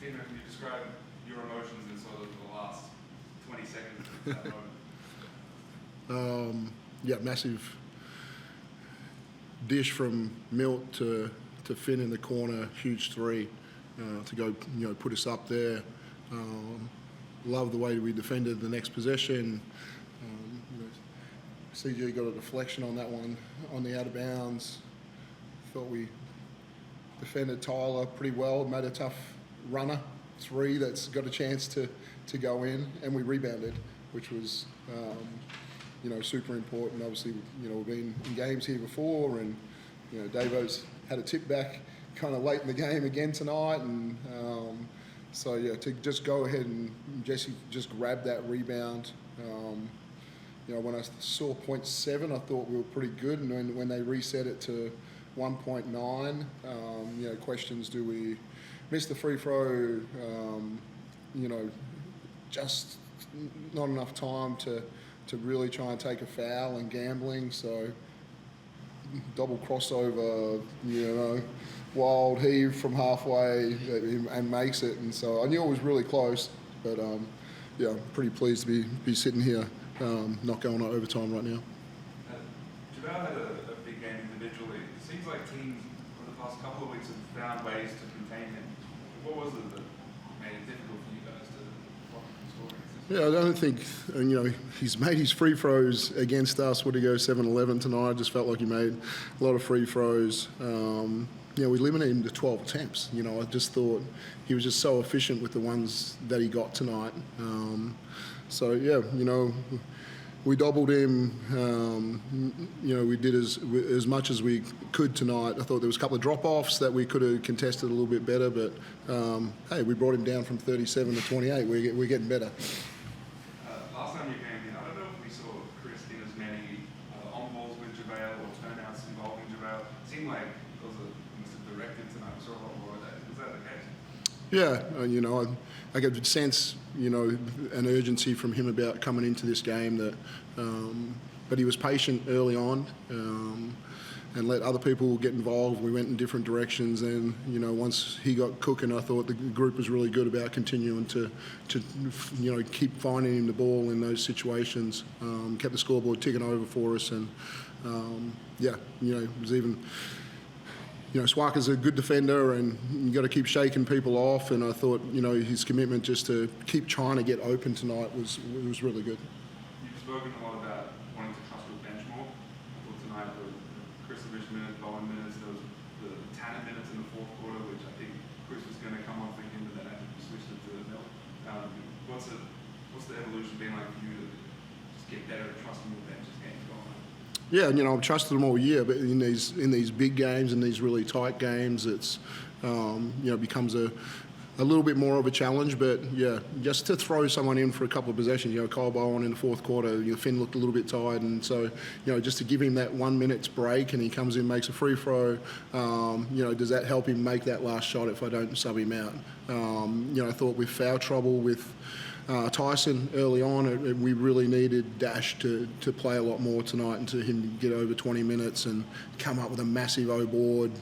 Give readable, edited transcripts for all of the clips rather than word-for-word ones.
Tina, can you describe your emotions in sort of the last 20 seconds of that moment? Yeah, massive dish from Milt to Finn in the corner, huge three to go, put us up there. Love the way we defended the next possession. CG got a deflection on that one on the out of bounds. Thought we defended Tyler pretty well, made a tough runner, three that's got a chance to go in, and we rebounded, which was, super important. Obviously, we've been in games here before, and, Davo's had a tip back kind of late in the game again tonight, and to just go ahead and Jesse just grab that rebound. When I saw 0.7, I thought we were pretty good, and when they reset it to 1.9, questions: do we miss the free throw? Just not enough time to really try and take a foul and gambling. So double crossover, wild heave from halfway and makes it. And so I knew it was really close, but I'm pretty pleased to be sitting here, not going to overtime right now. Jelle had a big game individually. It seems like teams over the past couple of weeks have found ways to contain him. What was it that made it difficult for you guys to score against this? Yeah, I don't think, he's made his free throws against us. Would he go 7-11 tonight? I just felt like he made a lot of free throws. We limited him to 12 attempts. I just thought he was just so efficient with the ones that he got tonight. We doubled him. We did as much as we could tonight. I thought there was a couple of drop-offs that we could have contested a little bit better, but hey, we brought him down from 37 to 28. We're getting better. Last time you came in, I don't know if we saw Chris in as many on-balls with Jelle or turnouts involving Jelle. It seemed like it was a directive tonight. We saw a lot more of that. Is that the case? Yeah, I could sense, an urgency from him about coming into this game but he was patient early on and let other people get involved. We went in different directions, and, once he got cooking, I thought the group was really good about continuing to keep finding him the ball in those situations. Kept the scoreboard ticking over for us, and, it was even... Swarker's a good defender, and you got to keep shaking people off. And I thought, his commitment just to keep trying to get open tonight was really good. You've spoken a lot about wanting to trust your bench more. I thought tonight the Chris minutes, Bowen minutes, there was the Tanner minutes in the fourth quarter, which I think Chris was going to come on for him, but then I switched it to Mill. What's the evolution been like for you to just get better at trusting your bench as games go on? Yeah, I've trusted them all year, but in these big games, in these really tight games, it's becomes a little bit more of a challenge. But yeah, just to throw someone in for a couple of possessions, Kyle Bowen in the fourth quarter, Finn looked a little bit tired, and so just to give him that 1 minute's break, and he comes in, makes a free throw. Does that help him make that last shot if I don't sub him out? I thought with foul trouble with Tyson early on, we really needed Dash to play a lot more tonight, and to him to get over 20 minutes and come up with a massive O-board,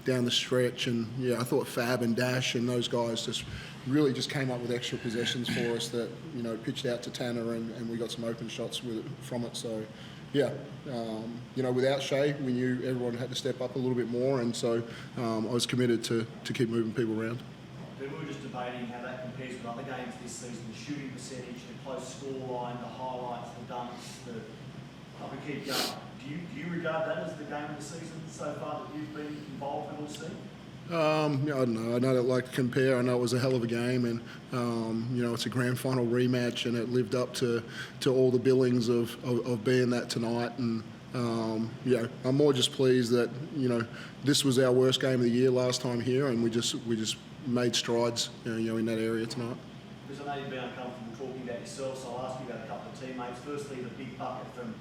down the stretch. And I thought Fab and Dash and those guys just came up with extra possessions for us that, pitched out to Tanner, and we got some open shots from it. So, without Shea, we knew everyone had to step up a little bit more, and so I was committed to keep moving people around. We were just debating how that compares with other games this season, the shooting percentage, the close scoreline, the highlights, the dunks, we keep going. Do you regard that as the game of the season so far that you've been involved in all season? I don't know. I don't like to compare. I know it was a hell of a game, and it's a grand final rematch, and it lived up to all the billings of being that tonight. And I'm more just pleased that this was our worst game of the year last time here, and we just made strides in that area tonight. Because I know you've been uncomfortable talking about yourself, so I'll ask you about a couple of teammates. Firstly, the big bucket from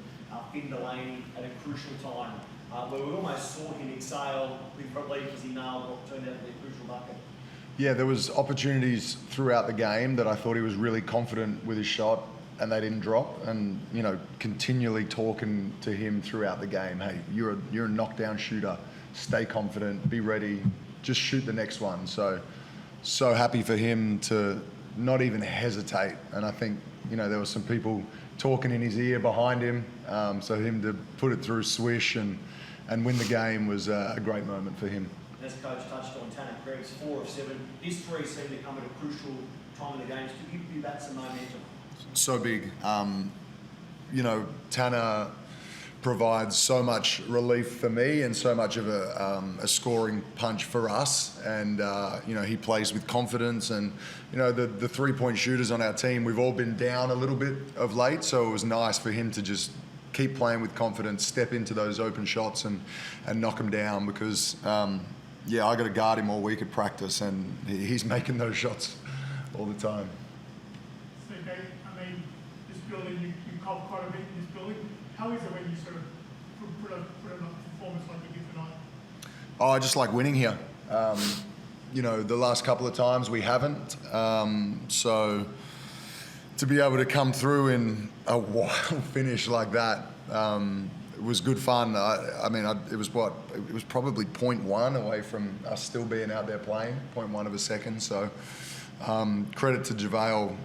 Finn Delaney at a crucial time, where we almost saw him exhale with relief because he nailed what turned out to be a crucial bucket. Yeah, there was opportunities throughout the game that I thought he was really confident with his shot, and they didn't drop. And continually talking to him throughout the game. Hey, you're a knockdown shooter. Stay confident. Be ready. Just shoot the next one. So, so happy for him to not even hesitate. And I think, there were some people talking in his ear behind him. So him to put it through swish and win the game was a great moment for him. As Coach touched on, Tanner Krebs, 4 of 7. His 3 seem to come at a crucial time in the games to give you back some momentum. So big. Tanner provides so much relief for me and so much of a scoring punch for us. And, he plays with confidence. And, the three-point shooters on our team, we've all been down a little bit of late. So it was nice for him to just keep playing with confidence, step into those open shots and knock them down because, I got to guard him all week at practice and he's making those shots all the time. So, Dave, this building, you cop quite a bit in this building. How is it when you sort of put a performance like you did tonight? Oh, I just like winning here. The last couple of times we haven't. So to be able to come through in a wild finish like that was good fun. It was probably 0.1 away from us still being out there playing, 0.1 of a second. So credit to JaVale.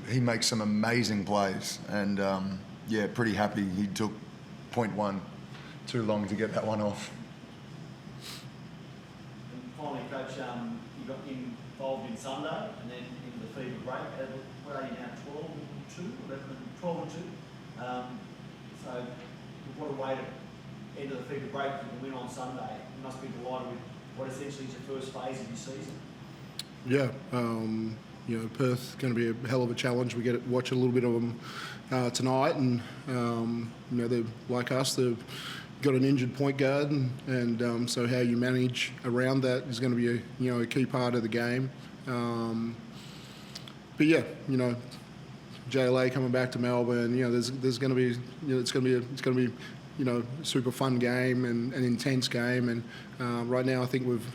He makes some amazing plays and pretty happy he took 0.1 too long to get that one off. And finally, Coach, you got involved in Sunday and then in the fever break. Where are you now? 12 and 2. So what a way to end of the fever break and win on Sunday. You must be delighted with what essentially is your first phase of your season. Yeah, Perth going to be a hell of a challenge. We get to watch a little bit of them tonight, and they're like us. They've got an injured point guard, and so how you manage around that is going to be a key part of the game. Jelle coming back to Melbourne. There's going to be it's going to be super fun game and an intense game. And right now, I think we've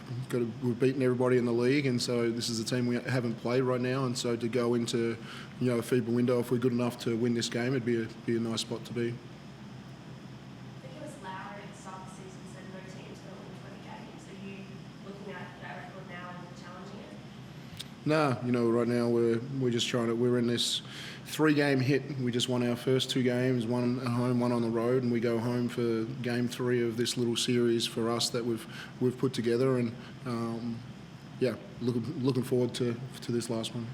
beaten everybody in the league, and so this is a team we haven't played right now. And so to go into a feeble window, if we're good enough to win this game, it'd be a nice spot to be. I think it was Lowry at the start of the season said no teams will win 20 games. Are you looking at that record now and challenging it? No, right now we're just we're in this 3-game hit. We just won our first 2 games, one at home, one on the road, and we go home for game 3 of this little series for us that we've put together. And looking forward to this last one.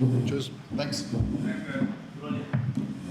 Yeah. Cheers. Thanks. Thanks, man. Good on you.